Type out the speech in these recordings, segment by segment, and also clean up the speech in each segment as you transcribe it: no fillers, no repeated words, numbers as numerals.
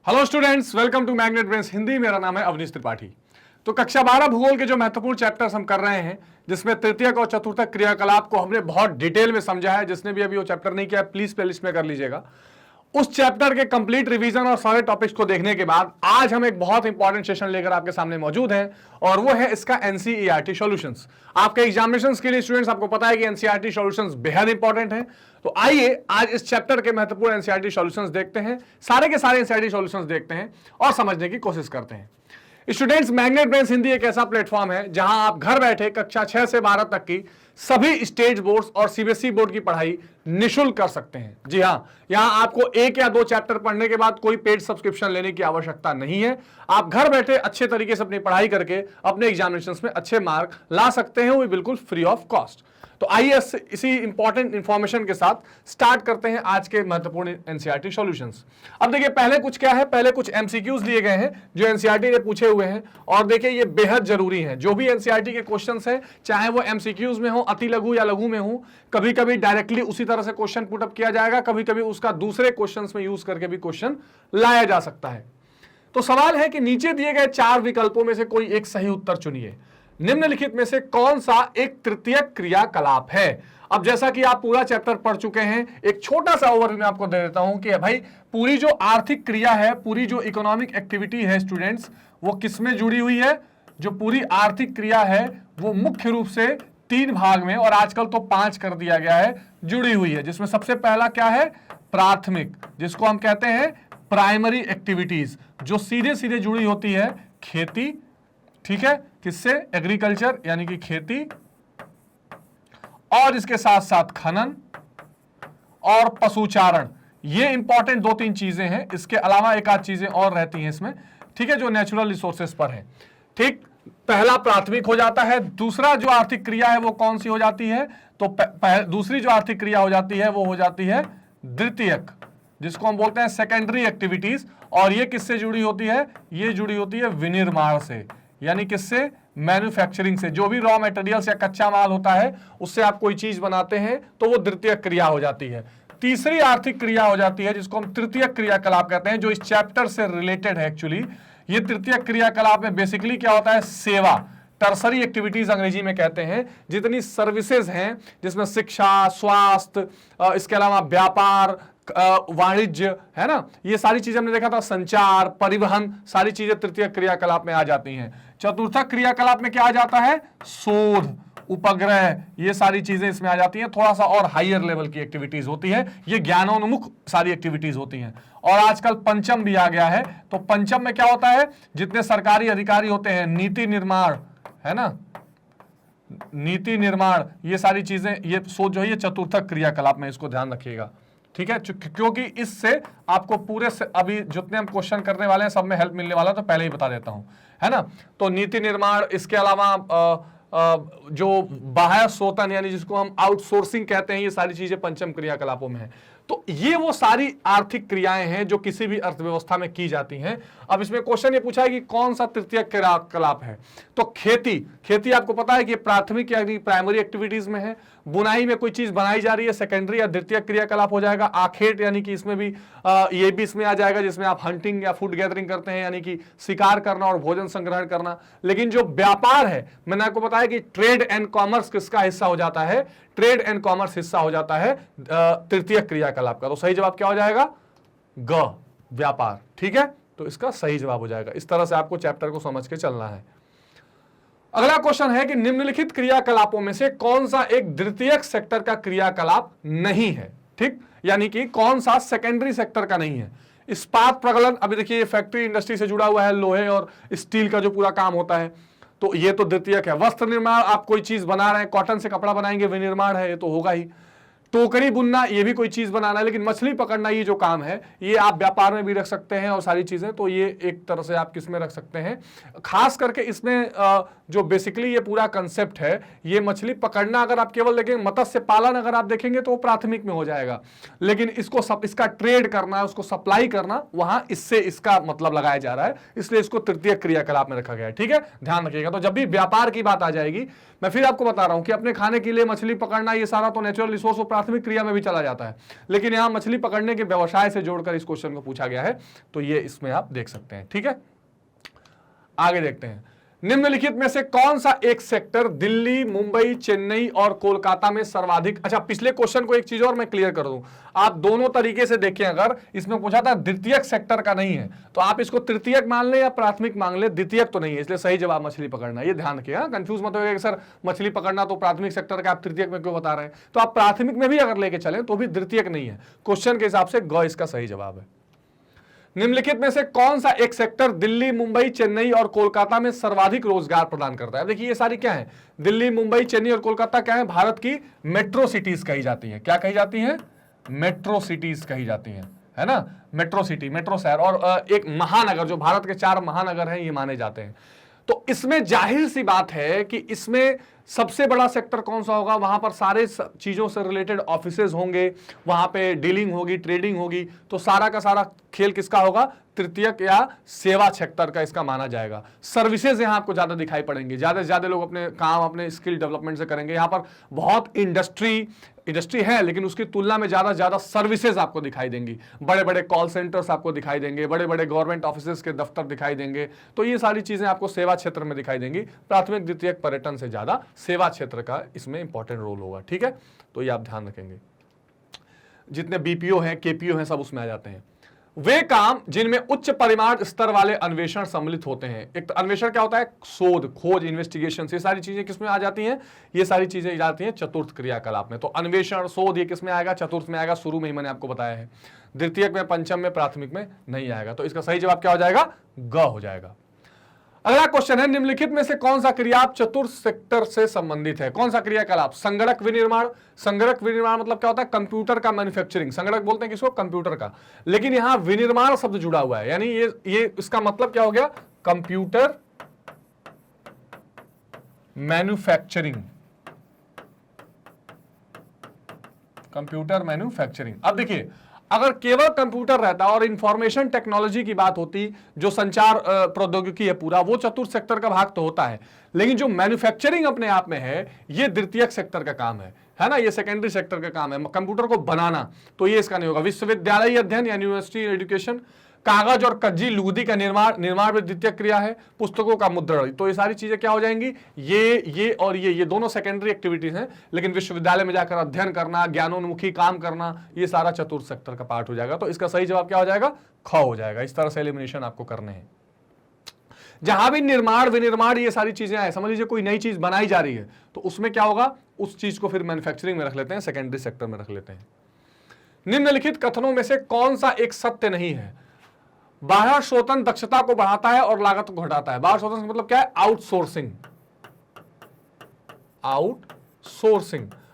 Hello students, welcome to Magnet Brains Hindi. मेरा नाम है अवनीश त्रिपाठी। तो कक्षा 12 भूगोल के जो महत्वपूर्ण चैप्टर्स हम कर रहे हैं, जिसमें तृतीयक और चतुर्थक क्रियाकलाप को हमने बहुत डिटेल में समझा है। जिसने भी अभी वो चैप्टर नहीं किया है, प्लीज प्लेलिस्ट में कर लीजिएगा। उस चैप्टर के कंप्लीट रिवीजन और सारे टॉपिक्स को देखने के बाद आज हम एक बहुत इंपॉर्टेंट सेशन लेकर आपके सामने मौजूद हैं, और वो है इसका एनसीईआरटी सॉल्यूशंस। आपके एग्जामिनेशंस के लिए स्टूडेंट्स, आपको पता है कि एनसीईआरटी सॉल्यूशंस बेहद इंपॉर्टेंट हैं। तो आइए आज इस चैप्टर के महत्वपूर्ण एनसीईआरटी सॉल्यूशंस देखते हैं, सारे के सारे एनसीईआरटी सॉल्यूशंस देखते हैं और समझने की कोशिश करते हैं। स्टूडेंट्स, मैग्नेट ब्रेन्स हिंदी एक ऐसा प्लेटफॉर्म है जहां आप घर बैठे कक्षा 6 से 12 तक की सभी स्टेट बोर्ड्स और सीबीएसई बोर्ड की पढ़ाई निःशुल्क कर सकते हैं। जी हां, यहां आपको एक या दो चैप्टर पढ़ने के बाद कोई पेड सब्सक्रिप्शन लेने की आवश्यकता नहीं है। आप घर बैठे अच्छे तरीके से अपनी पढ़ाई करके अपने एग्जामिनेशंस में अच्छे मार्क ला सकते हैं, वो भी बिल्कुल फ्री ऑफ कॉस्ट। तो आइए इसी इंपॉर्टेंट इंफॉर्मेशन के साथ स्टार्ट करते हैं आज के महत्वपूर्ण एनसीईआरटी सॉल्यूशंस। अब देखिए, पहले कुछ क्या है, पहले कुछ एमसीक्यूज लिए गए हैं जो एनसीईआरटी ने पूछे हुए हैं, और देखिए ये बेहद जरूरी है। जो भी एनसीईआरटी के क्वेश्चंस हैं, चाहे वो एमसीक्यूज में हो, अति लघु या लघु में हो, कभी कभी डायरेक्टली उसी तरह से क्वेश्चन पुटअप किया जाएगा, कभी कभी उसका दूसरे क्वेश्चंस में यूज करके भी क्वेश्चन लाया जा सकता है। तो सवाल है कि नीचे दिए गए 4 विकल्पों में से कोई एक सही उत्तर चुनिए। निम्नलिखित में से कौन सा एक तृतीयक क्रियाकलाप है? अब जैसा कि आप पूरा चैप्टर पढ़ चुके हैं, एक छोटा सा ओवरव्यू मैं आपको दे देता हूं कि भाई पूरी जो आर्थिक क्रिया है, पूरी जो इकोनॉमिक एक्टिविटी है स्टूडेंट्स, वो किसमें जुड़ी हुई है? जो पूरी आर्थिक क्रिया है वो मुख्य रूप से 3 भाग में, और आजकल तो 5 कर दिया गया है, जुड़ी हुई है। जिसमें सबसे पहला क्या है? प्राथमिक, जिसको हम कहते हैं प्राइमरी एक्टिविटीज, जो सीधे सीधे जुड़ी होती है खेती, ठीक है, किससे? एग्रीकल्चर यानी कि खेती, और इसके साथ साथ खनन और पशुचारण। ये इंपॉर्टेंट 2-3 चीजें हैं। इसके अलावा एक आध चीजें और रहती हैं इसमें, ठीक है, जो नेचुरल रिसोर्सेस पर है। ठीक, पहला प्राथमिक हो जाता है। दूसरा जो आर्थिक क्रिया है वो कौन सी हो जाती है? तो दूसरी जो आर्थिक क्रिया हो जाती है वो हो जाती है द्वितीयक, जिसको हम बोलते हैं सेकेंडरी एक्टिविटीज। और ये किससे जुड़ी होती है? ये जुड़ी होती है विनिर्माण से, यानी किससे? मैन्युफैक्चरिंग से। जो भी रॉ मटेरियल्स या कच्चा माल होता है उससे आप कोई चीज बनाते हैं तो वो द्वितीयक क्रिया हो जाती है। तीसरी आर्थिक क्रिया हो जाती है जिसको हम तृतीयक क्रियाकलाप कहते हैं, जो इस चैप्टर से रिलेटेड है। एक्चुअली ये तृतीयक क्रियाकलाप में बेसिकली क्या होता है? सेवा, टर्सरी एक्टिविटीज अंग्रेजी में कहते हैं। जितनी सर्विसेज हैं, जिसमें शिक्षा, स्वास्थ्य, इसके अलावा व्यापार, वाणिज्य, है ना, ये सारी चीजें हमने देखा था, संचार, परिवहन, सारी चीजें तृतीय क्रियाकलाप में आ जाती हैं। चतुर्थक क्रियाकलाप में क्या आ जाता है? शोध, उपग्रह, ये सारी चीजें इसमें आ जाती हैं। थोड़ा सा और हायर लेवल की एक्टिविटीज होती है, ये ज्ञानोन्मुख सारी एक्टिविटीज होती हैं। और आजकल पंचम भी आ गया है। तो पंचम में क्या होता है? जितने सरकारी अधिकारी होते हैं, नीति निर्माण, है ना, नीति निर्माण, ये सारी चीजें, ये सोच जो है ये चतुर्थक क्रियाकलाप में, इसको ध्यान रखिएगा, ठीक है, क्योंकि इससे आपको पूरे से अभी जितने हम क्वेश्चन करने वाले हैं सब में हेल्प मिलने वाला है, तो पहले ही बता देता हूं, है ना। तो नीति निर्माण, इसके अलावा जो बाह्य शोधन यानी जिसको हम आउटसोर्सिंग कहते हैं, ये सारी चीजें पंचम क्रियाकलापों में है। तो ये वो सारी आर्थिक क्रियाएं हैं जो किसी भी अर्थव्यवस्था में की जाती हैं। अब इसमें क्वेश्चन ये पूछा है कि कौन सा तृतीय क्रियाकलाप है? तो खेती आपको पता है कि प्राथमिक यानी प्राइमरी एक्टिविटीज में है। बुनाई में कोई चीज बनाई जा रही है, सेकेंडरी या द्वितीय क्रियाकलाप हो जाएगा। आखेट यानी कि इसमें भी ये भी इसमें आ जाएगा, जिसमें आप हंटिंग या फूड गैदरिंग करते हैं, यानी कि शिकार करना और भोजन संग्रहण करना। लेकिन जो व्यापार है, मैंने आपको बताया कि ट्रेड एंड कॉमर्स किसका हिस्सा हो जाता है? ट्रेड एंड कॉमर्स हिस्सा हो जाता है तृतीय क्रियाकलाप का। तो सही जवाब क्या हो जाएगा? ग, व्यापार, ठीक है। तो इसका सही जवाब हो जाएगा। इस तरह से आपको चैप्टर को समझ के चलना है। अगला क्वेश्चन है कि निम्नलिखित क्रियाकलापों में से कौन सा एक द्वितीयक सेक्टर का क्रियाकलाप नहीं है? ठीक, यानी कि कौन सा सेकेंडरी सेक्टर का नहीं है? इस्पात प्रगलन, अभी देखिए ये फैक्ट्री इंडस्ट्री से जुड़ा हुआ है, लोहे और स्टील का जो पूरा काम होता है, तो ये तो द्वितीयक है। वस्त्र निर्माण, आप कोई चीज बना रहे हैं, कॉटन से कपड़ा बनाएंगे, विनिर्माण है, ये तो होगा ही। टोकरी बुनना, ये भी कोई चीज बनाना है। लेकिन मछली पकड़ना, ये जो काम है, ये आप व्यापार में भी रख सकते हैं और सारी चीजें, तो ये एक तरह से आप किस में रख सकते हैं? खास करके इसमें जो बेसिकली ये पूरा कंसेप्ट है, ये मछली पकड़ना अगर आप केवल देखें, मत्स्य पालन अगर आप देखेंगे तो वो प्राथमिक में हो जाएगा। लेकिन इसका ट्रेड करना, उसको सप्लाई करना, वहां इससे इसका मतलब लगाया जा रहा है, इसलिए इसको तृतीय क्रियाकलाप में रखा गया है, ठीक है, ध्यान रखिएगा। तो जब भी व्यापार की बात आ जाएगी, मैं फिर आपको बता रहा हूं कि अपने खाने के लिए मछली पकड़ना, ये सारा तो नेचुरल रिसोर्स प्राथमिक क्रिया में भी चला जाता है, लेकिन यहां मछली पकड़ने के व्यवसाय से जोड़कर इस क्वेश्चन को पूछा गया है, तो ये इसमें आप देख सकते हैं। ठीक है, आगे देखते हैं। निम्नलिखित में से कौन सा एक सेक्टर दिल्ली, मुंबई, चेन्नई और कोलकाता में सर्वाधिक, अच्छा पिछले क्वेश्चन को एक चीज और मैं क्लियर कर दूं, आप दोनों तरीके से देखें, अगर इसमें पूछा था द्वितीयक सेक्टर का नहीं है तो आप इसको तृतीयक मान ले या प्राथमिक मान ले, द्वितीयक तो नहीं है, इसलिए सही जवाब मछली पकड़ना। ये ध्यान रखिए, कंफ्यूज मत होइएगा कि सर मछली पकड़ना तो प्राथमिक सेक्टर का, आप तृतीयक में क्यों बता रहे हैं, तो आप प्राथमिक में भी अगर लेके चलें तो भी द्वितीयक नहीं है, क्वेश्चन के हिसाब से ग इसका सही जवाब है। निम्नलिखित में से कौन सा एक सेक्टर दिल्ली, मुंबई, चेन्नई और कोलकाता में सर्वाधिक रोजगार प्रदान करता है? देखिए ये सारी क्या है, दिल्ली, मुंबई, चेन्नई और कोलकाता क्या है, भारत की मेट्रो सिटीज कही जाती है। क्या कही जाती है? मेट्रो सिटीज कही जाती है ना, मेट्रो सिटी, मेट्रो शहर, और एक महानगर, जो भारत के 4 महानगर हैं ये माने जाते हैं। तो इसमें जाहिर सी बात है कि इसमें सबसे बड़ा सेक्टर कौन सा होगा, वहां पर सारे चीजों से रिलेटेड ऑफिसेज होंगे, वहां पे डीलिंग होगी, ट्रेडिंग होगी, तो सारा का सारा खेल किसका होगा, तृतीयक या सेवा सेक्टर का इसका माना जाएगा। सर्विसेज यहां आपको ज्यादा दिखाई पड़ेंगे, ज्यादा से ज्यादा लोग अपने काम अपने स्किल डेवलपमेंट से करेंगे। यहां पर बहुत इंडस्ट्री है, लेकिन उसकी तुलना में ज्यादा से ज्यादा सर्विसेज आपको दिखाई देंगी, बड़े बड़े कॉल सेंटर्स आपको दिखाई देंगे, बड़े बड़े गवर्नमेंट ऑफिसेज के दफ्तर दिखाई देंगे, तो ये सारी चीजें आपको सेवा क्षेत्र में दिखाई देंगी। प्राथमिक द्वितीयक पर्यटन से ज्यादा सेवा क्षेत्र का इसमें इंपॉर्टेंट रोल होगा। ठीक है, तो ये आप ध्यान रखेंगे। जितने बीपीओ हैं, केपीओ हैं, सब उसमें आ जाते हैं। वे काम जिनमें उच्च परिमाण स्तर वाले अन्वेषण सम्मिलित होते हैं। एक तो अन्वेषण क्या होता है, शोध, खोज, इन्वेस्टिगेशन, ये सारी चीजें किसमें आ जाती हैं, ये सारी चीजें आ जाती हैं चतुर्थ क्रियाकलाप में। तो अन्वेषण, शोध ये किसमें आएगा, चतुर्थ में आएगा, शुरू में ही मैंने आपको बताया है। द्वितीयक में, पंचम में, प्राथमिक में नहीं आएगा, तो इसका सही जवाब क्या हो जाएगा, ग हो जाएगा। अगला क्वेश्चन है, निम्नलिखित में से कौन सा क्रियाकलाप चतुर्थ सेक्टर से संबंधित है? कौन सा क्रियाकलाप? संगणक विनिर्माण। संगणक विनिर्माण मतलब क्या होता है, कंप्यूटर का मैन्युफैक्चरिंग। संगणक बोलते हैं किसको, कंप्यूटर का, लेकिन यहां विनिर्माण शब्द जुड़ा हुआ है, यानी ये इसका मतलब क्या हो गया, कंप्यूटर मैन्युफैक्चरिंग। Computer manufacturing. अब देखिए, अगर केवल कंप्यूटर रहता और इंफॉर्मेशन टेक्नोलॉजी की बात होती, जो संचार प्रौद्योगिकी है पूरा, वो चतुर्थ सेक्टर का भाग तो होता है, लेकिन जो मैन्युफैक्चरिंग अपने आप में है, ये द्वितीयक सेक्टर का काम है ना, ये सेकेंडरी सेक्टर का काम है, कंप्यूटर को बनाना, तो ये इसका नहीं होगा। विश्वविद्यालय अध्ययन यानी यूनिवर्सिटी एजुकेशन, कागज और कज्जी लुगदी का निर्माण भी द्वितीयक क्रिया है, पुस्तकों का मुद्रण, तो ये सारी चीजें क्या हो जाएंगी, ये और ये दोनों सेकेंडरी एक्टिविटीज हैं, लेकिन विश्वविद्यालय में जाकर अध्ययन करना, ज्ञानोन्मुखी काम करना, ये सारा चतुर्थ सेक्टर का पार्ट हो जाएगा। तो इसका सही जवाब क्या हो जाएगा, ख हो जाएगा। इस तरह से एलिमिनेशन आपको करने हैं। जहां भी निर्माण, विनिर्माण ये सारी चीजें आए, समझ लीजिए कोई नई चीज बनाई जा रही है, तो उसमें क्या होगा, उस चीज को फिर मैन्युफैक्चरिंग में रख लेते हैं, सेकेंडरी सेक्टर में रख लेते हैं। निम्नलिखित कथनों में से कौन सा एक सत्य नहीं है? बाह्य शोधन दक्षता को बढ़ाता है और लागत को घटाता है। बाह्य शोधन मतलब क्या है, आउटसोर्सिंग।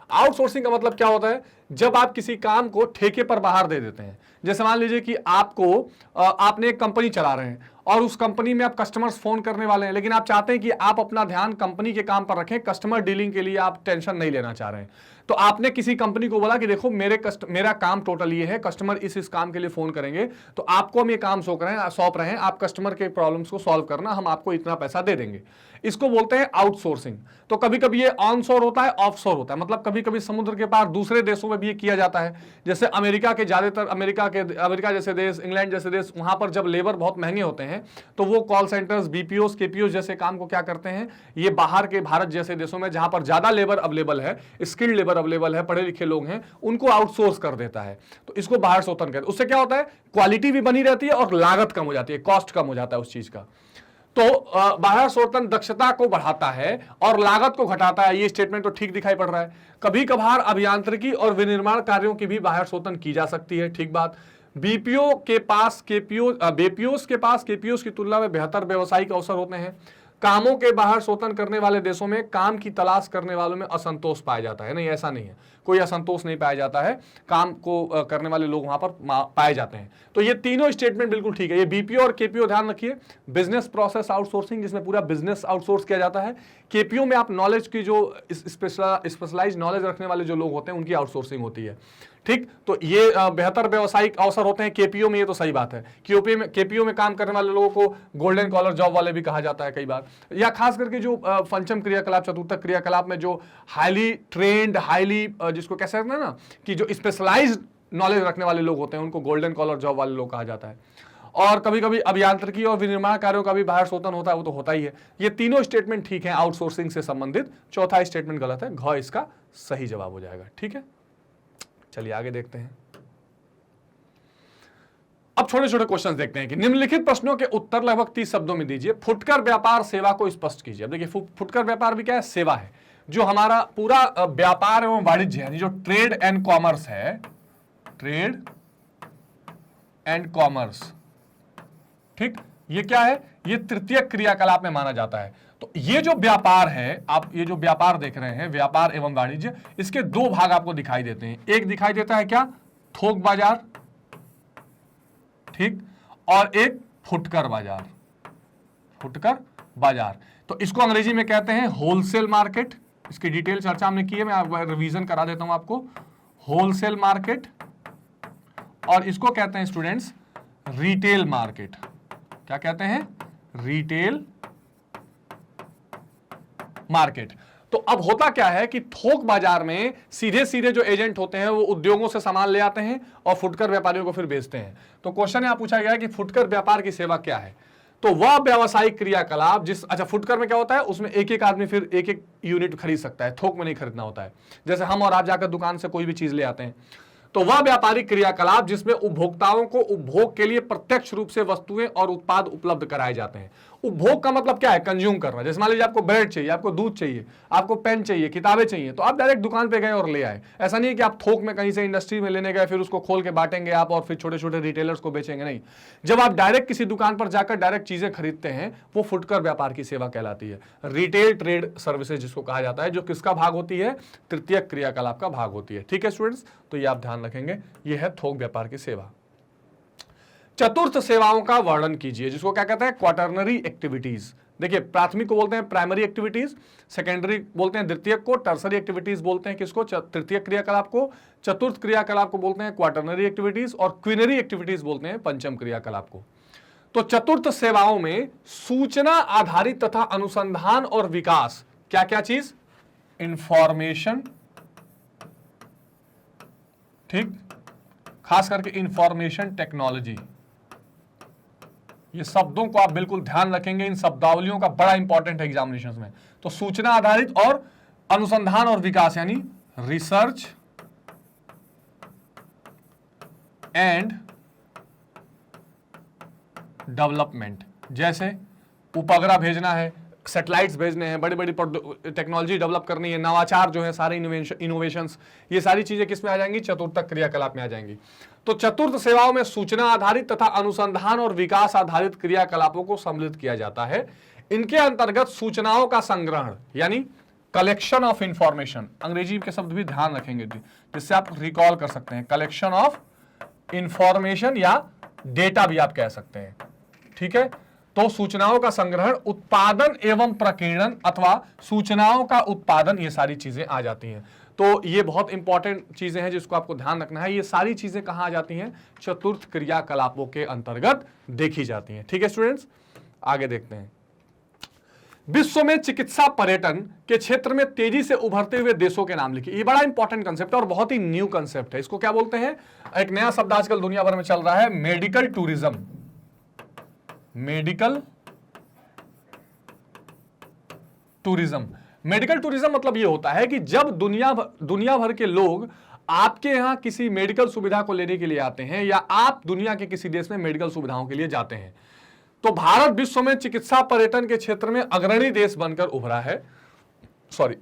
आउटसोर्सिंग का मतलब क्या होता है, जब आप किसी काम को ठेके पर बाहर दे देते हैं। जैसे मान लीजिए कि आपने एक कंपनी चला रहे हैं और उस कंपनी में आप कस्टमर्स फोन करने वाले हैं, लेकिन आप चाहते हैं कि आप अपना ध्यान कंपनी के काम पर रखें, कस्टमर डीलिंग के लिए आप टेंशन नहीं लेना चाह रहे हैं। तो आपने किसी कंपनी को बोला कि देखो मेरा काम टोटल ये है, कस्टमर इस काम के लिए फोन करेंगे, तो आपको हम ये काम सौंप रहे हैं, आप कस्टमर के प्रॉब्लम्स को सॉल्व करना, हम आपको इतना पैसा दे देंगे। इसको बोलते हैं आउटसोर्सिंग। तो कभी कभी ये ऑनशोर होता है, ऑफशोर होता है, मतलब कभी कभी समुद्र के पार दूसरे देशों में भी ये किया जाता है। जैसे अमेरिका के ज्यादातर अमेरिका जैसे देश, इंग्लैंड जैसे देश, वहां पर जब लेबर बहुत महंगे होते हैं तो वो कॉल सेंटर्स, बीपीओस, केपीओस जैसे काम को क्या करते हैं, ये बाहर के भारत जैसे देशों में जहां पर ज्यादा लेबर अवेलेबल है, स्किल्ड लेबर अवेलेबल है, पढ़े लिखे लोग हैं, उनको आउटसोर्स कर देता है। तो इसको बाहर शोधन कहते हैं। उससे क्या होता है, क्वालिटी भी बनी रहती है और लागत कम हो जाती है, कॉस्ट कम हो जाता है उस चीज का। तो बाह्य शोधन दक्षता को बढ़ाता है और लागत को घटाता है, ये स्टेटमेंट तो ठीक दिखाई पड़ रहा है। कभी कभार अभियांत्रिकी और विनिर्माण कार्यों की भी बाह्य शोधन की जा सकती है, ठीक बात। बीपीओ के पास बेपीओस के पास केपीओस की तुलना में बेहतर व्यावसायिक अवसर होते हैं। कामों के बाहर शोधन करने वाले देशों में काम की तलाश करने वालों में असंतोष पाया जाता है। नहीं, ऐसा नहीं है, कोई असंतोष नहीं पाया जाता है, काम को करने वाले लोग वहां पर पाए जाते हैं। तो ये तीनों स्टेटमेंट बिल्कुल ठीक है। ये बीपीओ और केपीओ ध्यान रखिए, बिजनेस प्रोसेस आउटसोर्सिंग, जिसमें पूरा बिजनेस आउटसोर्स किया जाता है। केपीओ में आप नॉलेज की जो स्पेशलाइज नॉलेज रखने वाले जो लोग होते हैं उनकी आउटसोर्सिंग होती है, ठीक। तो ये बेहतर व्यवसायिक अवसर होते हैं केपीओ में, ये तो सही बात है। केपीओ में काम करने वाले लोगों को गोल्डन कॉलर जॉब वाले भी कहा जाता है कई बार, या खास करके जो पंचम क्रियाकलाप, चतुर्थ क्रियाकलाप में जो हाईली ट्रेंड, हाईली जिसको कह सकते हैं ना कि जो स्पेशलाइज्ड नॉलेज रखने वाले लोग होते हैं उनको गोल्डन कॉलर जॉब वाले लोग कहा जाता है। और कभी कभी अभियांत्रिकी और विनिर्माण कार्यों का भी बाहर शोधन होता है, वो तो होता ही है। ये तीनों स्टेटमेंट ठीक है आउटसोर्सिंग से संबंधित, चौथा स्टेटमेंट गलत है, घ इसका सही जवाब हो जाएगा। ठीक है, चलिए आगे देखते हैं। अब छोटे छोटे क्वेश्चन देखते हैं कि निम्नलिखित प्रश्नों के उत्तर लगभग 30 शब्दों में दीजिए। फुटकर व्यापार सेवा को स्पष्ट कीजिए। अब देखिए फुटकर व्यापार भी क्या है, सेवा है। जो हमारा पूरा व्यापार एवं वाणिज्य है, जो ट्रेड एंड कॉमर्स है, ट्रेड एंड कॉमर्स, ठीक, ये क्या है, ये तृतीय क्रियाकलाप में माना जाता है। तो ये जो व्यापार है, आप ये जो व्यापार देख रहे हैं, व्यापार एवं वाणिज्य, इसके दो भाग आपको दिखाई देते हैं। एक दिखाई देता है क्या, थोक बाजार, ठीक, और एक फुटकर बाजार, फुटकर बाजार। तो इसको अंग्रेजी में कहते हैं होलसेल मार्केट। इसकी डिटेल चर्चा हमने की है, मैं रिवीजन करा देता हूं आपको। होलसेल मार्केट, और इसको कहते हैं स्टूडेंट्स रिटेल मार्केट। क्या कहते हैं, रिटेल मार्केट। तो अब होता क्या है कि थोक बाजार में सीधे सीधे जो एजेंट होते हैं वो उद्योगों से सामान ले आते हैं और फुटकर व्यापारियों को फिर बेचते हैं। तो क्वेश्चन यहां पूछा गया है कि फुटकर व्यापार की सेवा क्या है। तो वह व्यावसायिक क्रियाकलाप जिस, अच्छा फुटकर में क्या होता है, उसमें एक एक आदमी फिर एक एक यूनिट खरीद सकता है, थोक में नहीं खरीदना होता है। जैसे हम और आप जाकर दुकान से कोई भी चीज ले आते हैं। तो वह व्यापारिक क्रियाकलाप जिसमें उपभोक्ताओं को उपभोग के लिए प्रत्यक्ष रूप से वस्तुएं और उत्पाद उपलब्ध कराए जाते हैं। उपभोग का मतलब क्या है, कंज्यूम करना। जैसे मान लीजिए आपको ब्रेड चाहिए, आपको दूध चाहिए, आपको पेन चाहिए, किताबें चाहिए, तो आप डायरेक्ट दुकान पे गए और ले आए। ऐसा नहीं है कि आप थोक में कहीं से इंडस्ट्री में लेने गए, फिर उसको खोल के बांटेंगे आप और फिर छोटे छोटे रिटेलर्स को बेचेंगे, नहीं। जब आप डायरेक्ट किसी दुकान पर जाकर डायरेक्ट चीजें खरीदते हैं, वो फुटकर व्यापार की सेवा कहलाती है। रिटेल ट्रेड सर्विसेज जिसको कहा जाता है, जो किसका भाग होती है, तृतीय क्रियाकलाप का भाग होती है। ठीक है स्टूडेंट्स, तो ये आप ध्यान रखेंगे, ये है थोक व्यापार की सेवा। चतुर्थ सेवाओं का वर्णन कीजिए, जिसको क्या कहते हैं, क्वाटरनरी एक्टिविटीज। देखिए प्राथमिक को बोलते हैं प्राइमरी एक्टिविटीज, सेकेंडरी बोलते हैं द्वितीय को, टर्सरी एक्टिविटीज बोलते हैं किसको, तृतीय क्रियाकलाप को, चतुर्थ क्रियाकलाप को बोलते हैं क्वाटरनरी एक्टिविटीज, और क्विनरी एक्टिविटीज बोलते हैं पंचम क्रियाकलाप को। तो चतुर्थ सेवाओं में सूचना आधारित तथा अनुसंधान और विकास, क्या क्या चीज, इंफॉर्मेशन, ठीक, खास करके इंफॉर्मेशन टेक्नोलॉजी। ये शब्दों को आप बिल्कुल ध्यान रखेंगे, इन शब्दावलियों का बड़ा इंपॉर्टेंट है एग्जामिनेशन में। तो सूचना आधारित और अनुसंधान और विकास यानी रिसर्च एंड डेवलपमेंट। जैसे उपग्रह भेजना है, सैटेलाइट्स भेजने हैं, बड़ी बड़ी टेक्नोलॉजी डेवलप करनी है, नवाचार जो है, सारे इनोवेशंस, ये सारी चीजें किस में आ जाएंगी, चतुर्थ क्रियाकलाप में आ जाएंगी। तो चतुर्थ सेवाओं में सूचना आधारित तथा अनुसंधान और विकास आधारित क्रियाकलापों को सम्मिलित किया जाता है। इनके अंतर्गत सूचनाओं का संग्रहण यानी कलेक्शन ऑफ इंफॉर्मेशन, अंग्रेजी के शब्द भी ध्यान रखेंगे जिससे आप रिकॉल कर सकते हैं, कलेक्शन ऑफ इंफॉर्मेशन या डेटा भी आप कह सकते हैं। ठीक है, तो सूचनाओं का संग्रहण, उत्पादन एवं प्रकीर्णन अथवा सूचनाओं का उत्पादन, ये सारी चीजें आ जाती हैं। तो ये बहुत इंपॉर्टेंट चीजें हैं जिसको आपको ध्यान रखना है। ये सारी चीजें कहां आ जाती हैं, चतुर्थ क्रियाकलापों के अंतर्गत देखी जाती हैं। ठीक है स्टूडेंट्स, आगे देखते हैं। विश्व में चिकित्सा पर्यटन के क्षेत्र में तेजी से उभरते हुए देशों के नाम लिखिए। ये बड़ा इंपॉर्टेंट कंसेप्ट है और बहुत ही न्यू कंसेप्ट है। इसको क्या बोलते हैं, एक नया शब्द आजकल दुनिया भर में चल रहा है, medical tourism. Medical tourism, medical tourism मतलब यह होता है कि जब दुनिया भर के लोग आपके यहां किसी मेडिकल सुविधा को लेने के लिए आते हैं या आप दुनिया के किसी देश में मेडिकल सुविधाओं के लिए जाते हैं, तो भारत विश्व में चिकित्सा पर्यटन के क्षेत्र में अग्रणी देश बनकर उभरा है।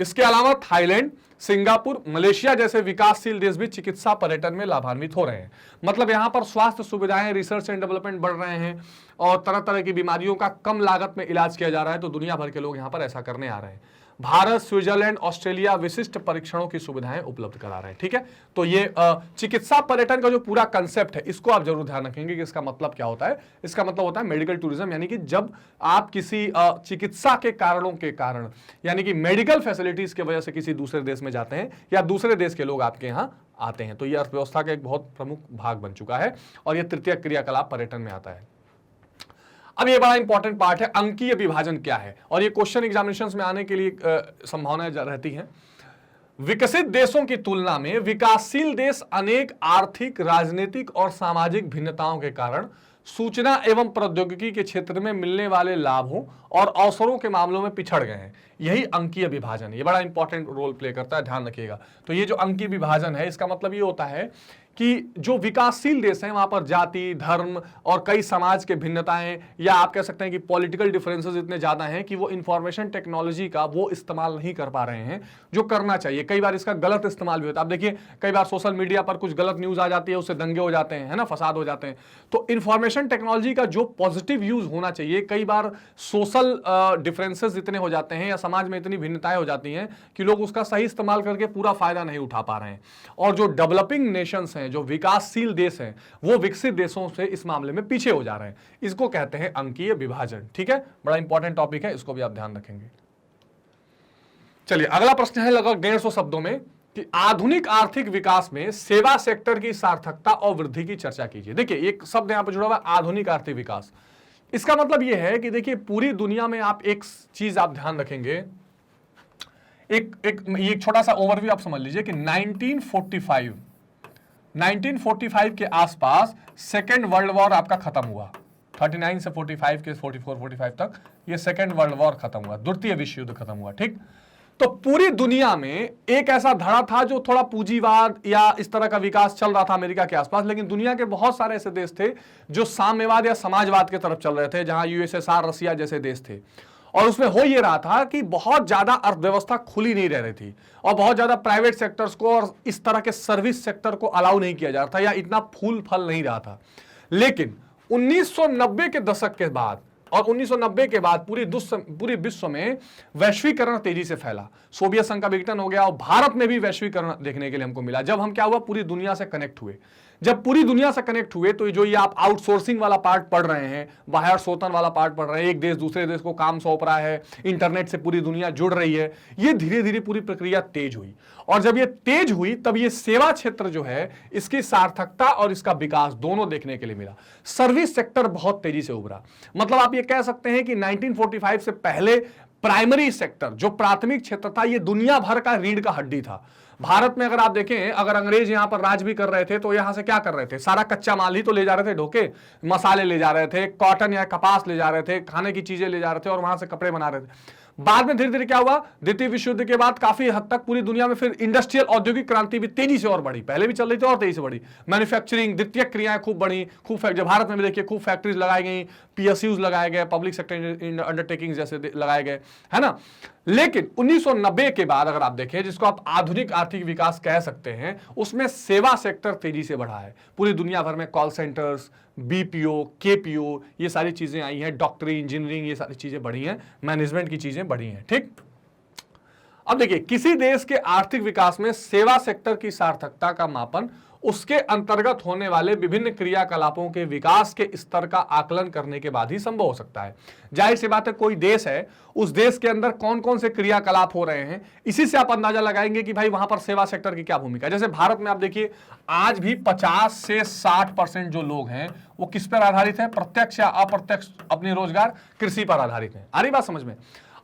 इसके अलावा थाईलैंड, सिंगापुर, मलेशिया जैसे विकासशील देश भी चिकित्सा पर्यटन में लाभान्वित हो रहे हैं। मतलब यहां पर स्वास्थ्य सुविधाएं, रिसर्च एंड डेवलपमेंट बढ़ रहे हैं और तरह तरह की बीमारियों का कम लागत में इलाज किया जा रहा है। तो दुनिया भर के लोग यहां पर ऐसा करने आ रहे हैं। भारत, स्विट्जरलैंड, ऑस्ट्रेलिया विशिष्ट परीक्षणों की सुविधाएं उपलब्ध करा रहे हैं। ठीक है, तो ये चिकित्सा पर्यटन का जो पूरा कंसेप्ट है, इसको आप जरूर ध्यान रखेंगे कि इसका मतलब क्या होता है। इसका मतलब होता है मेडिकल टूरिज्म, यानी कि जब आप किसी चिकित्सा के कारणों के कारण, यानी कि मेडिकल फैसिलिटीज की वजह से किसी दूसरे देश में जाते हैं या दूसरे देश के लोग आपके यहां आते हैं, तो यह अर्थव्यवस्था का एक बहुत प्रमुख भाग बन चुका है और यह तृतीय क्रियाकलाप पर्यटन में आता है। अब ये बड़ा इंपॉर्टेंट पार्ट है, अंकीय विभाजन क्या है, और ये क्वेश्चन एग्जामिनेशंस में आने के लिए संभावनाएं रहती हैं। विकसित देशों की तुलना में विकासशील देश अनेक आर्थिक, राजनीतिक और सामाजिक भिन्नताओं के कारण सूचना एवं प्रौद्योगिकी के क्षेत्र में मिलने वाले लाभों और अवसरों के मामलों में पिछड़ गए हैं। यही अंकीय विभाजन है, ये बड़ा इंपॉर्टेंट रोल प्ले करता है, ध्यान रखिएगा। तो ये जो अंकीय विभाजन है, इसका मतलब ये होता है कि जो विकासशील देश हैं वहां पर जाति, धर्म और कई समाज के भिन्नताएं, या आप कह सकते हैं कि पॉलिटिकल डिफरेंसेस इतने ज्यादा हैं कि वो इंफॉर्मेशन टेक्नोलॉजी का वो इस्तेमाल नहीं कर पा रहे हैं जो करना चाहिए। कई बार इसका गलत इस्तेमाल भी होता है। आप देखिए, कई बार सोशल मीडिया पर कुछ गलत न्यूज आ जाती है, उससे दंगे हो जाते हैं, है ना, फसाद हो जाते हैं। तो इंफॉर्मेशन टेक्नोलॉजी का जो पॉजिटिव यूज होना चाहिए, कई बार सोशल डिफरेंसेस इतने हो जाते हैं या समाज में इतनी भिन्नताएं हो जाती हैं कि लोग उसका सही इस्तेमाल करके पूरा फायदा नहीं उठा पा रहे हैं। और जो डेवलपिंग नेशंस हैं, जो विकासशील देश हैं, वो विकसित देशों से इस मामले में पीछे हो जा रहे हैं। इसको कहते हैं अंकीय विभाजन। ठीक है, बड़ा इंपॉर्टेंट टॉपिक है, इसको भी आप ध्यान रखेंगे। चलिए, अगला प्रश्न है लगभग 150 शब्दों में कि आधुनिक आर्थिक विकास में सेवा सेक्टर की सार्थकता और वृद्धि की चर्चा कीजिए। देखिए, एक शब्द यहां पर जुड़ा हुआ है, आधुनिक आर्थिक विकास। इसका मतलब यह है कि देखिए, पूरी दुनिया में आप एक चीज आप ध्यान रखेंगे, एक छोटा सा ओवरव्यू आप समझ लीजिए कि 1945 के आसपास सेकेंड वर्ल्ड वॉर आपका खत्म हुआ। 39 से 45 के 44-45 तक ये सेकेंड वर्ल्ड वॉर खत्म हुआ, द्वितीय विश्व युद्ध खत्म हुआ। ठीक, तो पूरी दुनिया में एक ऐसा धड़ा था जो थोड़ा पूंजीवाद या इस तरह का विकास चल रहा था अमेरिका के आसपास, लेकिन दुनिया के बहुत सारे ऐसे देश थे जो साम्यवाद या समाजवाद की तरफ चल रहे थे, जहां यूएसएसआर, रसिया जैसे देश थे। और उसमें हो ये रहा था कि बहुत ज्यादा अर्थव्यवस्था खुली नहीं रह रही थी और बहुत ज्यादा प्राइवेट सेक्टर्स को और इस तरह के सर्विस सेक्टर को अलाउ नहीं किया जा रहा था या इतना फूल फल नहीं रहा था। लेकिन 1990 के दशक के बाद और 1990 के बाद पूरी विश्व में वैश्वीकरण तेजी से फैला। सोवियत संघ का विघटन हो गया और भारत में भी वैश्वीकरण देखने के लिए हमको मिला। जब हम क्या हुआ, पूरी दुनिया से कनेक्ट हुए। जब पूरी दुनिया से कनेक्ट हुए तो जो ये आप आउटसोर्सिंग वाला पार्ट पढ़ रहे हैं, बाहर शोधन वाला पार्ट पढ़ रहे हैं, एक देश दूसरे देश को काम सौंप रहा है, इंटरनेट से पूरी दुनिया जुड़ रही है, ये धीरे धीरे पूरी प्रक्रिया तेज हुई। और जब ये तेज हुई तब ये सेवा क्षेत्र जो है, इसकी सार्थकता और इसका विकास दोनों देखने के लिए मिला। सर्विस सेक्टर बहुत तेजी से उभरा। मतलब आप ये कह सकते हैं कि 1945 से पहले प्राइमरी सेक्टर, जो प्राथमिक क्षेत्र था, ये दुनिया भर का रीढ़ का हड्डी था। भारत में अगर आप देखें, अगर अंग्रेज यहां पर राज भी कर रहे थे तो यहां से क्या कर रहे थे, सारा कच्चा माल ही तो ले जा रहे थे, ढोके मसाले ले जा रहे थे, कॉटन या कपास ले जा रहे थे, खाने की चीजें ले जा रहे थे और वहां से कपड़े बना रहे थे। बाद में धीरे धीरे क्या हुआ, द्वितीय विश्व युद्ध के बाद काफी हद तक पूरी दुनिया में फिर इंडस्ट्रियल औद्योगिक क्रांति भी तेजी से और बढ़ी। पहले भी चल रही थी और तेजी से बढ़ी। मैन्युफैक्चरिंग, द्वितीय क्रियाएं खूब बढ़ी, जब भारत में भी देखिए खूब फैक्ट्रीज लगाई गई, पीएसयूज लगाए गए, पब्लिक सेक्टर अंडरटेकिंग जैसे लगाए गए, है ना। लेकिन 1990 के बाद अगर आप देखें, जिसको आप आधुनिक आर्थिक विकास कह सकते हैं, उसमें सेवा सेक्टर तेजी से बढ़ा है। पूरी दुनिया भर में कॉल सेंटर्स, बीपीओ, केपीओ, ये सारी चीजें आई हैं, डॉक्टरी, इंजीनियरिंग, ये सारी चीजें बढ़ी हैं, मैनेजमेंट की चीजें बढ़ी हैं। ठीक, अब देखिए, किसी देश के आर्थिक विकास में सेवा सेक्टर की सार्थकता का मापन उसके अंतर्गत होने वाले विभिन्न क्रियाकलापों के विकास के स्तर का आकलन करने के बाद ही संभव हो सकता है। जाहिर सी बात है, कोई देश है, उस देश के अंदर कौन कौन से क्रियाकलाप हो रहे हैं, इसी से आप अंदाजा लगाएंगे कि भाई वहां पर सेवा सेक्टर की क्या भूमिका है। जैसे भारत में आप देखिए, आज भी 50 से 60% जो लोग हैं वो किस पर आधारित है, प्रत्यक्ष या अप्रत्यक्ष अपने रोजगार कृषि पर आधारित है। आ रही बात समझ में।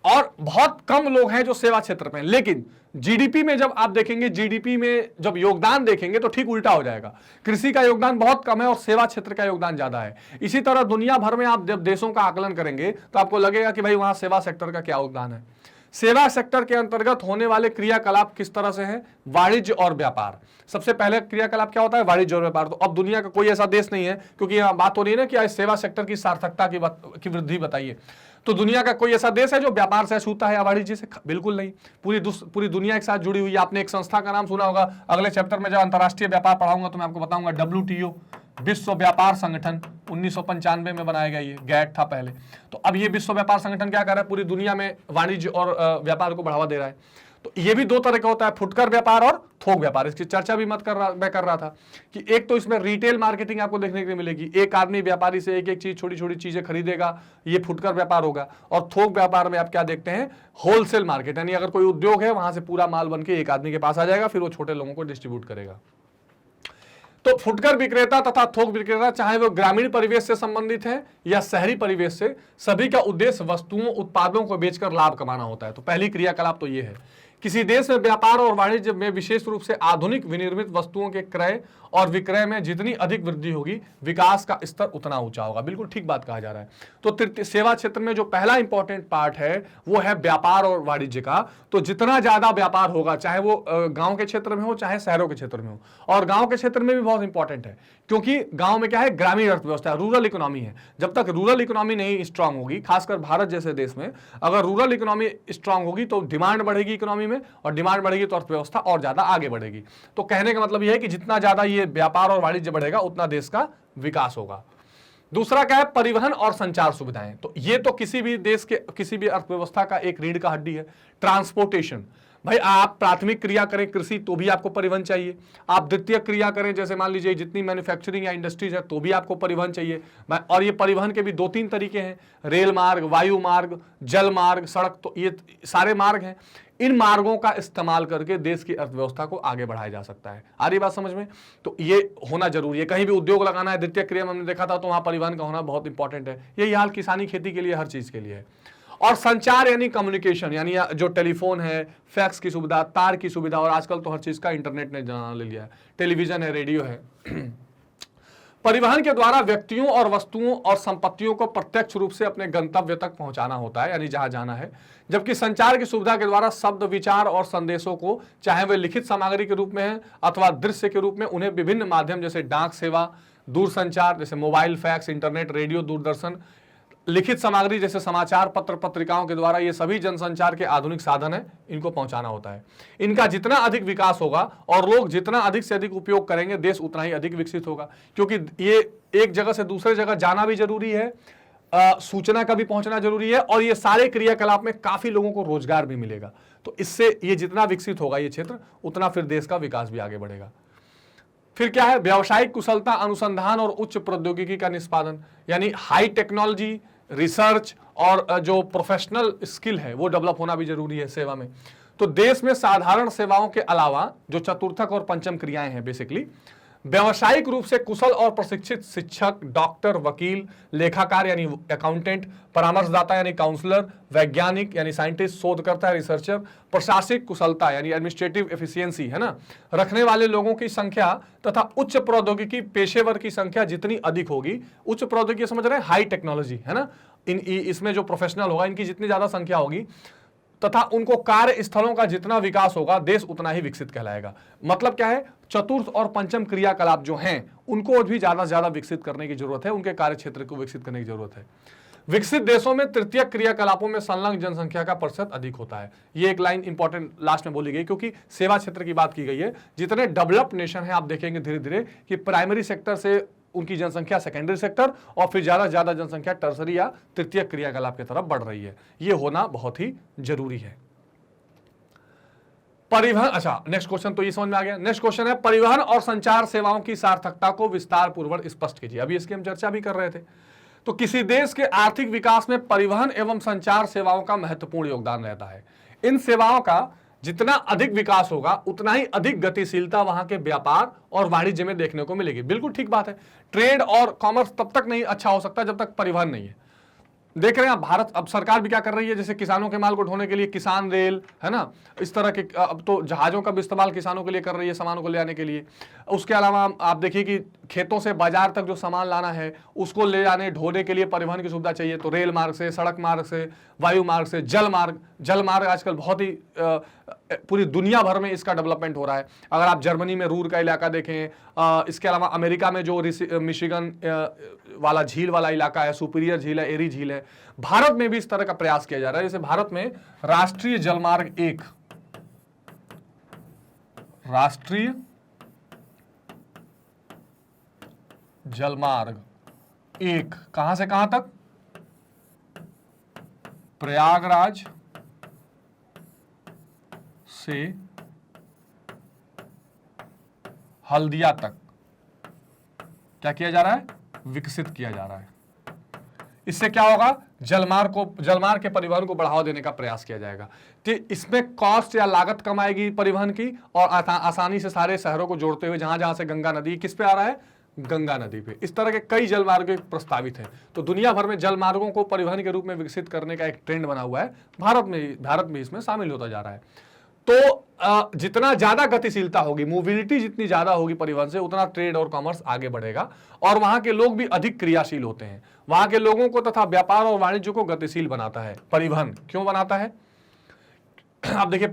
और बहुत कम लोग हैं जो सेवा क्षेत्र में। लेकिन जीडीपी में जब आप देखेंगे, जीडीपी में जब योगदान देखेंगे तो ठीक उल्टा हो जाएगा। कृषि का योगदान बहुत कम है और सेवा क्षेत्र का योगदान ज्यादा है। इसी तरह दुनिया भर में आप जब देशों का आकलन करेंगे तो आपको लगेगा कि भाई वहां सेवा सेक्टर का क्या योगदान है। सेवा सेक्टर के अंतर्गत होने वाले क्रियाकलाप किस तरह से हैं, वाणिज्य और व्यापार। सबसे पहले क्रियाकलाप क्या होता है, वाणिज्य और व्यापार। तो अब दुनिया का कोई ऐसा देश नहीं है, क्योंकि यहां बात हो रही है ना कि आज सेवा सेक्टर की सार्थकता की वृद्धि बताइए, तो दुनिया का कोई ऐसा देश है जो व्यापार से छूता है या वाणिज्य से? बिल्कुल नहीं। पूरी दुनिया एक साथ जुड़ी हुई है। आपने एक संस्था का नाम सुना होगा, अगले चैप्टर में जब अंतर्राष्ट्रीय व्यापार पढ़ाऊंगा तो मैं आपको बताऊंगा, WTO, विश्व व्यापार संगठन, 1995 में बनाया गया। ये गैट था पहले। तो अब ये विश्व व्यापार संगठन क्या कर रहा है, पूरी दुनिया में वाणिज्य और व्यापार को बढ़ावा दे रहा है। तो ये भी दो तरह का होता है, फुटकर व्यापार और थोक व्यापार। इसकी चर्चा भी मैं कर रहा था कि एक तो इसमें रिटेल मार्केटिंग आपको देखने के लिए मिलेगी, एक आदमी व्यापारी से एक एक चीज, छोटी छोटी चीजें खरीदेगा, ये फुटकर व्यापार होगा। और थोक व्यापार में आप क्या देखते हैं, होलसेल मार्केट, यानी अगर कोई उद्योग है वहां से पूरा माल बन के एक आदमी के पास आ जाएगा, फिर वो छोटे लोगों को डिस्ट्रीब्यूट करेगा। तो फुटकर विक्रेता तथा थोक विक्रेता, चाहे वो ग्रामीण परिवेश से संबंधित है या शहरी परिवेश से, सभी का उद्देश्य वस्तुओं, उत्पादों को बेचकर लाभ कमाना होता है। तो पहली क्रियाकलाप तो ये है किसी देश में व्यापार और वाणिज्य में विशेष रूप से आधुनिक विनिर्मित वस्तुओं के क्रय और विक्रय में जितनी अधिक वृद्धि होगी, विकास का स्तर उतना ऊंचा होगा। बिल्कुल ठीक बात कहा जा रहा है। तो सेवा क्षेत्र में जो पहला इंपॉर्टेंट पार्ट है वो है व्यापार और वाणिज्य का। तो जितना ज्यादा व्यापार होगा, चाहे वो गांव के क्षेत्र में हो चाहे शहरों के क्षेत्र में हो, और गांव के क्षेत्र में भी बहुत इंपॉर्टेंट है, क्योंकि गांव में क्या है, ग्रामीण अर्थव्यवस्था, रूरल इकोनॉमी है। जब तक रूरल इकोनॉमी नहीं स्ट्रांग होगी, खासकर भारत जैसे देश में अगर रूरल इकोनॉमी स्ट्रांग होगी तो डिमांड बढ़ेगी इकोनॉमी में, और डिमांड बढ़ेगी तो अर्थव्यवस्था और ज्यादा आगे बढ़ेगी। तो कहने का मतलब यह है कि जितना ज्यादा ये व्यापार और वाणिज्य बढ़ेगा उतना देश का विकास होगा। दूसरा क्या है, परिवहन और संचार सुविधाएं। तो ये तो किसी भी देश के, किसी भी अर्थव्यवस्था का एक रीढ़ का हड्डी है। ट्रांसपोर्टेशन, भाई आप प्राथमिक क्रिया करें कृषि तो भी आपको परिवहन चाहिए, आप द्वितीय क्रिया करें जैसे मान लीजिए जितनी मैन्युफैक्चरिंग या इंडस्ट्रीज है तो भी आपको परिवहन चाहिए। और ये परिवहन के भी 2-3 तरीके हैं, रेल मार्ग, वायु मार्ग, जल मार्ग, सड़क, तो ये सारे मार्ग हैं। इन मार्गों का इस्तेमाल करके देश की अर्थव्यवस्था को आगे बढ़ाया जा सकता है। आ रही बात समझ में? तो ये होना जरूरी है। कहीं भी उद्योग लगाना है, द्वितीय क्रिया में हमने देखा था, तो वहां परिवहन का होना बहुत इंपॉर्टेंट है। यही हाल किसानी खेती के लिए, हर चीज के लिए है। और संचार यानी कम्युनिकेशन, यानी जो टेलीफोन है, फैक्स की सुविधा, तार की सुविधा, और आजकल तो हर चीज का इंटरनेट ने जान ले लिया है, टेलीविजन है, रेडियो है। परिवहन के द्वारा व्यक्तियों और वस्तुओं और संपत्तियों को प्रत्यक्ष रूप से अपने गंतव्य तक पहुंचाना होता है, यानी जहां जाना है। जबकि संचार की सुविधा के द्वारा शब्द, विचार और संदेशों को, चाहे वे लिखित सामग्री के रूप में है अथवा दृश्य के रूप में, उन्हें विभिन्न माध्यम जैसे डाक सेवा, दूरसंचार जैसे mobile, fax, internet, radio, Doordarshan, लिखित सामग्री जैसे समाचार पत्र, पत्रिकाओं के द्वारा, ये सभी जनसंचार के आधुनिक साधन है, इनको पहुंचाना होता है। इनका जितना अधिक विकास होगा और लोग जितना अधिक से अधिक उपयोग करेंगे, देश उतना ही अधिक विकसित होगा। क्योंकि ये एक जगह से दूसरे जगह जाना भी जरूरी है, सूचना का भी पहुंचना जरूरी है, और ये सारे क्रियाकलाप में काफी लोगों को रोजगार भी मिलेगा। तो इससे ये जितना विकसित होगा ये क्षेत्र, उतना फिर देश का विकास भी आगे बढ़ेगा। फिर क्या है, व्यावसायिक कुशलता, अनुसंधान और उच्च प्रौद्योगिकी का निष्पादन, यानी हाई टेक्नोलॉजी, रिसर्च और जो प्रोफेशनल स्किल है वो डेवलप होना भी जरूरी है सेवा में। तो देश में साधारण सेवाओं के अलावा जो चतुर्थक और पंचम क्रियाएं हैं, बेसिकली व्यावसायिक रूप से कुशल और प्रशिक्षित शिक्षक, डॉक्टर, वकील, लेखाकार यानी अकाउंटेंट, परामर्शदाता यानी काउंसलर, वैज्ञानिक यानी साइंटिस्ट, शोधकर्ता रिसर्चर, प्रशासनिक कुशलता यानी एडमिनिस्ट्रेटिव एफिशिएंसी है ना, रखने वाले लोगों की संख्या तथा उच्च प्रौद्योगिकी पेशेवर की संख्या जितनी अधिक होगी, उच्च प्रौद्योगिकी समझ रहे हैं, हाई टेक्नोलॉजी है ना, इसमें जो प्रोफेशनल होगा इनकी जितनी ज्यादा संख्या होगी तथा उनको कार्य स्थलों का जितना विकास होगा, देश उतना ही विकसित कहलाएगा। मतलब क्या है, चतुर्थ और पंचम क्रियाकलाप जो हैं उनको भी ज्यादा से ज्यादा विकसित करने की जरूरत है, उनके कार्य क्षेत्र को विकसित करने की जरूरत है। विकसित देशों में तृतीय क्रियाकलापों में संलग्न जनसंख्या का प्रतिशत अधिक होता है। ये एक लाइन इंपॉर्टेंट लास्ट में बोली गई, क्योंकि सेवा क्षेत्र की बात की गई है। जितने डेवलप्ड नेशन है, आप देखेंगे धीरे धीरे कि प्राइमरी सेक्टर से उनकी जनसंख्या सेकेंडरी सेक्टर और फिर ज्यादा से ज्यादा जनसंख्या टर्सरी या तृतीय क्रियाकलाप की तरफ बढ़ रही है। ये होना बहुत ही जरूरी है। परिवहन, अच्छा नेक्स्ट क्वेश्चन तो ये समझ में आ गया। नेक्स्ट क्वेश्चन है, परिवहन और संचार सेवाओं की सार्थकता को विस्तार पूर्वक स्पष्ट कीजिए। अभी इसकी हम चर्चा भी कर रहे थे। तो किसी देश के आर्थिक विकास में परिवहन एवं संचार सेवाओं का महत्वपूर्ण योगदान रहता है। इन सेवाओं का जितना अधिक विकास होगा उतना ही अधिक गतिशीलता वहां के व्यापार और वाणिज्य में देखने को मिलेगी। बिल्कुल ठीक बात है। ट्रेड और कॉमर्स तब तक नहीं अच्छा हो सकता जब तक परिवहन नहीं है। देख रहे हैं आप, भारत अब सरकार भी क्या कर रही है, जैसे किसानों के माल को ढोने के लिए किसान रेल है ना, इस तरह के अब तो जहाजों का भी इस्तेमाल किसानों के लिए कर रही है, सामानों को ले आने के लिए। उसके अलावा आप देखिए कि खेतों से बाजार तक जो सामान लाना है उसको ले जाने ढोने के लिए परिवहन की सुविधा चाहिए, तो रेल मार्ग से, सड़क मार्ग से, वायु मार्ग से, जल मार्ग आजकल बहुत ही पूरी दुनिया भर में इसका डेवलपमेंट हो रहा है। अगर आप जर्मनी में रूर का इलाका देखें, इसके अलावा अमेरिका में जो मिशिगन वाला झील वाला इलाका है, सुपीरियर झील है, एरी झील है, भारत में भी इस तरह का प्रयास किया जा रहा है। जैसे भारत में राष्ट्रीय जलमार्ग 1, राष्ट्रीय जलमार्ग 1 कहां से कहां तक, प्रयागराज से हल्दिया तक क्या किया जा रहा है, विकसित किया जा रहा है। इससे क्या होगा, जलमार्ग के परिवहन को बढ़ावा देने का प्रयास किया जाएगा। तो इसमें कॉस्ट या लागत कम आएगी परिवहन की, और आसानी से सारे शहरों को जोड़ते हुए जहां जहां से गंगा नदी किस पे आ रहा है, गंगा नदी पे। इस तरह के कई जलमार्ग प्रस्तावित हैं। तो दुनिया भर में जलमार्गों को परिवहन के रूप में विकसित करने का एक ट्रेंड बना हुआ है। भारत में इसमें शामिल होता जा रहा है। तो जितना ज्यादा गतिशीलता होगी, मोबिलिटी जितनी ज्यादा होगी परिवहन से, उतना ट्रेड और कॉमर्स आगे बढ़ेगा और वहां के लोग भी अधिक क्रियाशील होते हैं। वहां के लोगों को तथा व्यापार और वाणिज्य को गतिशील बनाता है परिवहन। क्यों बनाता है? आप देखिए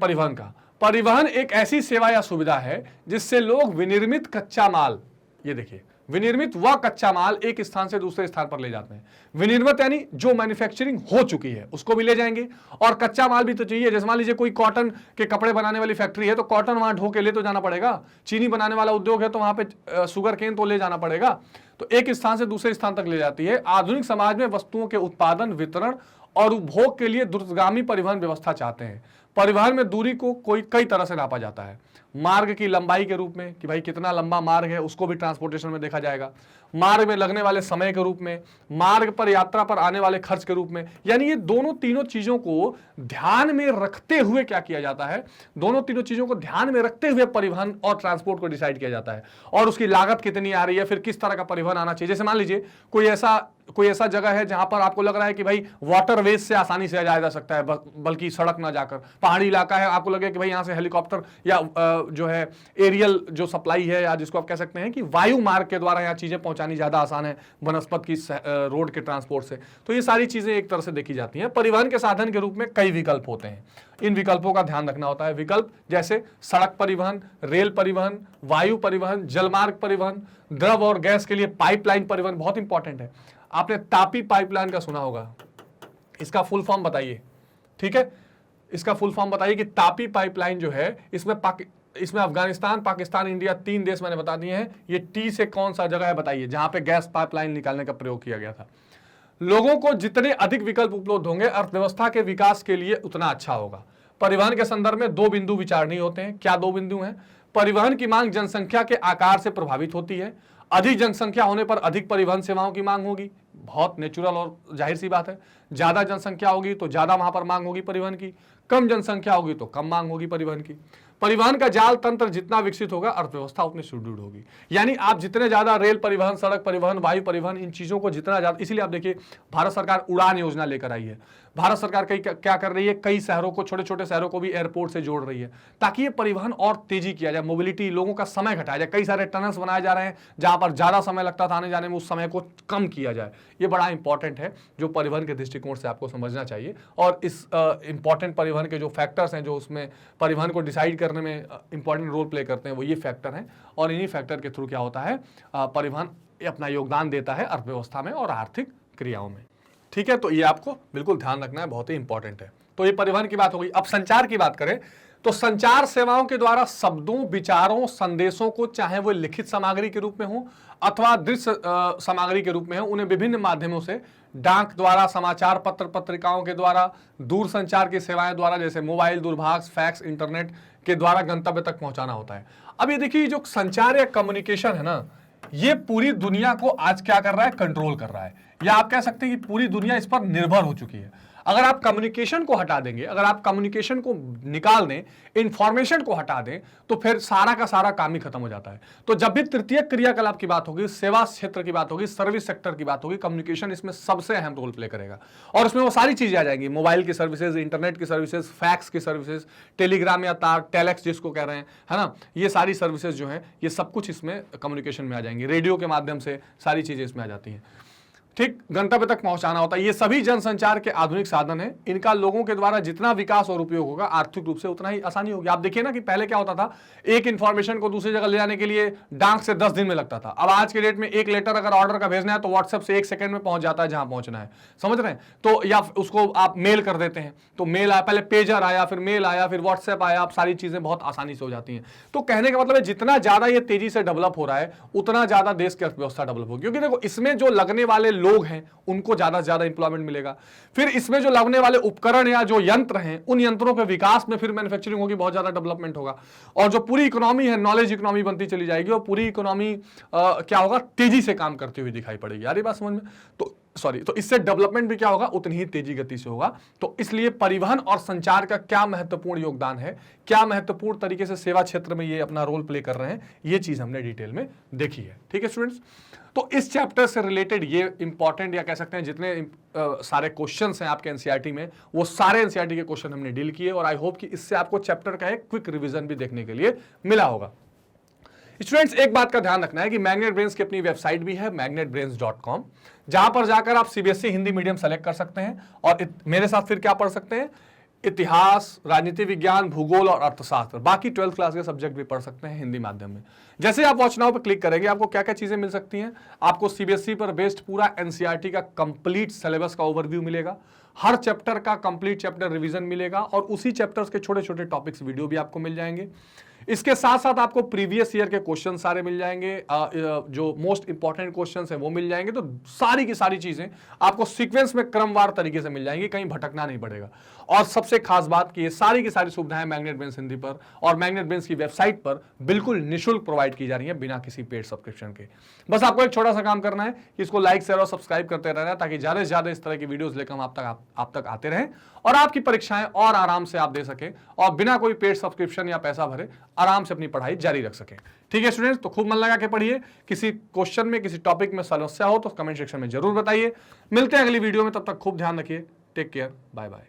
परिवहन एक ऐसी सेवा या सुविधा है जिससे लोग विनिर्मित कच्चा माल, ये देखिए विनिर्मित वह कच्चा माल एक स्थान से दूसरे स्थान पर ले जाते हैं। विनिर्मित यानी जो मैन्युफैक्चरिंग हो चुकी है उसको भी ले जाएंगे, और कच्चा माल भी तो चाहिए। जैसे मान लीजिए कोई कॉटन के कपड़े बनाने वाली फैक्ट्री है तो कॉटन वहां ढो के ले तो जाना पड़ेगा। चीनी बनाने वाला उद्योग है तो वहां पे शुगर केन तो ले जाना पड़ेगा। तो एक स्थान से दूसरे स्थान तक ले जाती है। आधुनिक समाज में वस्तुओं के उत्पादन, वितरण और उपभोग के लिए द्रुतगामी परिवहन व्यवस्था चाहते हैं। परिवहन में दूरी को कई तरह से नापा जाता है। मार्ग की लंबाई के रूप में कि भाई कितना लंबा मार्ग है, उसको भी ट्रांसपोर्टेशन में देखा जाएगा। मार्ग में लगने वाले समय के रूप में, मार्ग पर यात्रा पर आने वाले खर्च के रूप में। यानी ये तीनों चीजों को ध्यान में रखते हुए क्या किया जाता है, दोनों तीनों चीजों को ध्यान में रखते हुए परिवहन और ट्रांसपोर्ट को डिसाइड किया जाता है। और उसकी लागत कितनी आ रही है, फिर किस तरह का परिवहन आना चाहिए। जैसे मान लीजिए कोई ऐसा जगह है जहां पर आपको लग रहा है कि भाई वाटरवेज से आसानी से जाया जा सकता है, बल्कि सड़क ना जाकर। पहाड़ी इलाका है, आपको लगे कि भाई यहां से हेलीकॉप्टर या जो है एरियल जो सप्लाई है, या जिसको आप कह सकते हैं कि वायु मार्ग के द्वारा यहाँ चीजें पहुंचानी ज्यादा आसान है बनस्पत की रोड के ट्रांसपोर्ट से। तो ये सारी चीजें एक तरह से देखी जाती हैं। परिवहन के साधन के रूप में कई विकल्प होते हैं, इन विकल्पों का ध्यान रखना होता है। विकल्प जैसे सड़क परिवहन, रेल परिवहन, वायु परिवहन, जलमार्ग परिवहन, द्रव और गैस के लिए पाइपलाइन परिवहन बहुत इंपॉर्टेंट है। आपने तापी पाइपलाइन का सुना होगा, इसका फुल फॉर्म बताइए। ठीक है, इसका फुल फॉर्म बताइए कि तापी पाइपलाइन जो है इसमें अफगानिस्तान, पाकिस्तान, इंडिया 3 देश मैंने बता दिए हैं। ये टी से कौन सा जगह है बताइए जहां पे गैस पाइपलाइन निकालने का प्रयोग किया गया था। लोगों को जितने अधिक विकल्प उपलब्ध होंगे अर्थव्यवस्था के विकास के लिए उतना अच्छा होगा। परिवहन के संदर्भ में 2 बिंदु विचारणीय होते हैं। क्या 2 बिंदु हैं? परिवहन की मांग जनसंख्या के आकार से प्रभावित होती है। अधिक जनसंख्या होने पर अधिक परिवहन सेवाओं की मांग होगी, बहुत नेचुरल और जाहिर सी बात है। ज्यादा जनसंख्या होगी तो ज्यादा वहां पर मांग होगी परिवहन की, कम जनसंख्या होगी तो कम मांग होगी परिवहन की। परिवहन का जाल तंत्र जितना विकसित होगा अर्थव्यवस्था उतनी सुदृढ़ होगी। यानी आप जितने ज्यादा रेल परिवहन, सड़क परिवहन, वायु परिवहन, इन चीजों को जितना ज्यादा, इसलिए आप देखिए भारत सरकार उड़ान योजना लेकर आई है। भारत सरकार क्या कर रही है, कई शहरों को, छोटे छोटे शहरों को भी एयरपोर्ट से जोड़ रही है ताकि ये परिवहन और तेजी किया जाए, मोबिलिटी, लोगों का समय घटाया जाए। कई सारे टनल्स बनाए जा रहे हैं जहां पर ज्यादा समय लगता था आने जाने में, उस समय को कम किया जाए। ये बड़ा इंपॉर्टेंट है जो परिवहन के दृष्टिकोण से आपको समझना चाहिए। और इस इंपॉर्टेंट परिवहन के जो फैक्टर्स हैं जो उसमें परिवहन को डिसाइड करने में इंपॉर्टेंट रोल प्ले करते हैं, वो ये फैक्टर हैं। और इन्हीं फैक्टर के थ्रू क्या होता है, परिवहन अपना योगदान देता है अर्थव्यवस्था में और आर्थिक क्रियाओं में। ठीक है, तो ये आपको बिल्कुल ध्यान रखना है, बहुत ही इंपॉर्टेंट है। तो ये परिवहन की बात हो गई। अब संचार की बात करें तो संचार सेवाओं के द्वारा शब्दों, विचारों, संदेशों को, चाहे वो लिखित सामग्री के रूप में हो अथवा दृश्य सामग्री के रूप में हो, उन्हें विभिन्न माध्यमों से, डाक द्वारा, समाचार पत्र पत्रिकाओं के द्वारा, दूर संचार की सेवाएं द्वारा जैसे मोबाइल, दूरभाष, फैक्स, इंटरनेट के द्वारा गंतव्य तक पहुंचाना होता है। अब ये देखिए जो संचार या कम्युनिकेशन है ना, ये पूरी दुनिया को आज क्या कर रहा है, कंट्रोल कर रहा है, या आप कह सकते हैं कि पूरी दुनिया इस पर निर्भर हो चुकी है। अगर आप कम्युनिकेशन को हटा देंगे, अगर आप कम्युनिकेशन को निकाल दें, इंफॉर्मेशन को हटा दें, तो फिर सारा का सारा काम ही खत्म हो जाता है। तो जब भी तृतीय क्रियाकलाप की बात होगी, सेवा क्षेत्र की बात होगी, सर्विस सेक्टर की बात होगी, कम्युनिकेशन इसमें सबसे अहम रोल प्ले करेगा। और उसमें वो सारी चीजें आ जाएंगी, मोबाइल की सर्विसेज, इंटरनेट की सर्विसेज, फैक्स की सर्विसेज, टेलीग्राम या तार, टेलेक्स जिसको कह रहे हैं, है ना, ये सारी सर्विसेज जो है, ये सब कुछ इसमें कम्युनिकेशन में आ जाएंगी। रेडियो के माध्यम से सारी चीजें इसमें आ जाती हैं। ठीक, गंतव्य तक पहुंचाना होता है। ये सभी जनसंचार के आधुनिक साधन हैं। इनका लोगों के द्वारा जितना विकास और उपयोग होगा आर्थिक रूप से उतना ही आसानी होगी। आप देखिए ना कि पहले क्या होता था, एक इंफॉर्मेशन को दूसरी जगह ले जाने के लिए डाक से 10 दिन में लगता था। अब आज के डेट में एक लेटर अगर ऑर्डर का भेजना है तो व्हाट्सएप से 1 सेकंड में पहुंच जाता है जहां पहुंचना है, समझ रहे हैं। तो या उसको आप मेल कर देते हैं, तो मेल आया, पहले पेजर आया, फिर मेल आया, फिर व्हाट्सएप आया, अब सारी चीजें बहुत आसानी से हो जाती हैं। तो कहने का मतलब है जितना ज्यादा ये तेजी से डेवलप हो रहा है उतना ज्यादा देश की अर्थव्यवस्था डेवलप होगी। क्योंकि देखो इसमें जो लगने वाले लोग हैं उनको ज्यादा से ज्यादा इंप्लॉयमेंट मिलेगा। फिर इसमें जो लगने वाले उपकरण या जो यंत्र हैं, उन यंत्रों के विकास में फिर मैन्युफैक्चरिंग होगी, बहुत ज्यादा डेवलपमेंट होगा। और जो पूरी इकोनॉमी है, नॉलेज इकोनॉमी बनती चली जाएगी और पूरी इकोनॉमी क्या होगा, तेजी से काम करती हुई दिखाई पड़ेगी। यार ये बात समझ में? तो सॉरी, तो इससे डेवलपमेंट भी क्या होगा, उतनी ही तेजी गति से होगा। तो इसलिए परिवहन और संचार का क्या महत्वपूर्ण योगदान है, क्या महत्वपूर्ण तरीके से सेवा क्षेत्र में ये अपना रोल प्ले कर रहे हैं, ये चीज हमने डिटेल में देखी है। ठीक है स्टूडेंट्स, तो इस चैप्टर से रिलेटेड ये इंपॉर्टेंट या कह सकते हैं जितने सारे क्वेश्चंस हैं आपके एनसीईआरटी में, वो सारे एनसीईआरटी के क्वेश्चन हमने डील किए, और आई होप कि इससे आपको चैप्टर का एक क्विक रिवीजन भी देखने के लिए मिला होगा। स्टूडेंट्स, एक बात का ध्यान रखना है कि मैग्नेट ब्रेन्स की अपनी वेबसाइट भी है magnetbrains.com, जहां पर जाकर आप सीबीएसई हिंदी मीडियम सेलेक्ट कर सकते हैं और मेरे साथ फिर क्या पढ़ सकते हैं, इतिहास, राजनीति विज्ञान, भूगोल और अर्थशास्त्र, बाकी 12th क्लास के सब्जेक्ट भी पढ़ सकते हैं हिंदी माध्यम में। जैसे आप वॉच नाउ पर क्लिक करेंगे, आपको क्या क्या चीजें मिल सकती हैं, आपको सीबीएसई पर बेस्ड पूरा एनसीईआरटी का कंप्लीट सिलेबस का ओवरव्यू मिलेगा, हर चैप्टर का कंप्लीट चैप्टर रिवीजन मिलेगा, और उसी चैप्टर्स के छोटे छोटे टॉपिक्स वीडियो भी आपको मिल जाएंगे। इसके साथ साथ आपको प्रीवियस ईयर के क्वेश्चन सारे मिल जाएंगे, जो मोस्ट इंपॉर्टेंट क्वेश्चंस हैं वो मिल जाएंगे। तो सारी की सारी चीजें आपको सीक्वेंस में क्रमवार तरीके से मिल जाएंगी, कहीं भटकना नहीं पड़ेगा। और सबसे खास बात कि ये सारी की सारी सुविधाएं मैग्नेट ब्रेन्स हिंदी पर और मैग्नेट ब्रेन्स की वेबसाइट पर बिल्कुल निःशुल्क प्रोवाइड की जा रही है, बिना किसी पेड सब्सक्रिप्शन के। बस आपको एक छोटा सा काम करना है कि इसको लाइक, शेयर और सब्सक्राइब करते रहना है, ताकि ज्यादा से ज्यादा इस तरह की वीडियोस लेकर हम आप तक आते रहें और आपकी परीक्षाएं और आराम से आप दे सकें, और बिना कोई पेड सब्सक्रिप्शन या पैसा भरे आराम से अपनी पढ़ाई जारी रख सकें। ठीक है स्टूडेंट्स, तो खूब मन लगा के पढ़िए। किसी क्वेश्चन में, किसी टॉपिक में समस्या हो तो कमेंट सेक्शन में जरूर बताइए। मिलते हैं अगली वीडियो में, तब तक खूब ध्यान रखिए। Take care, bye bye.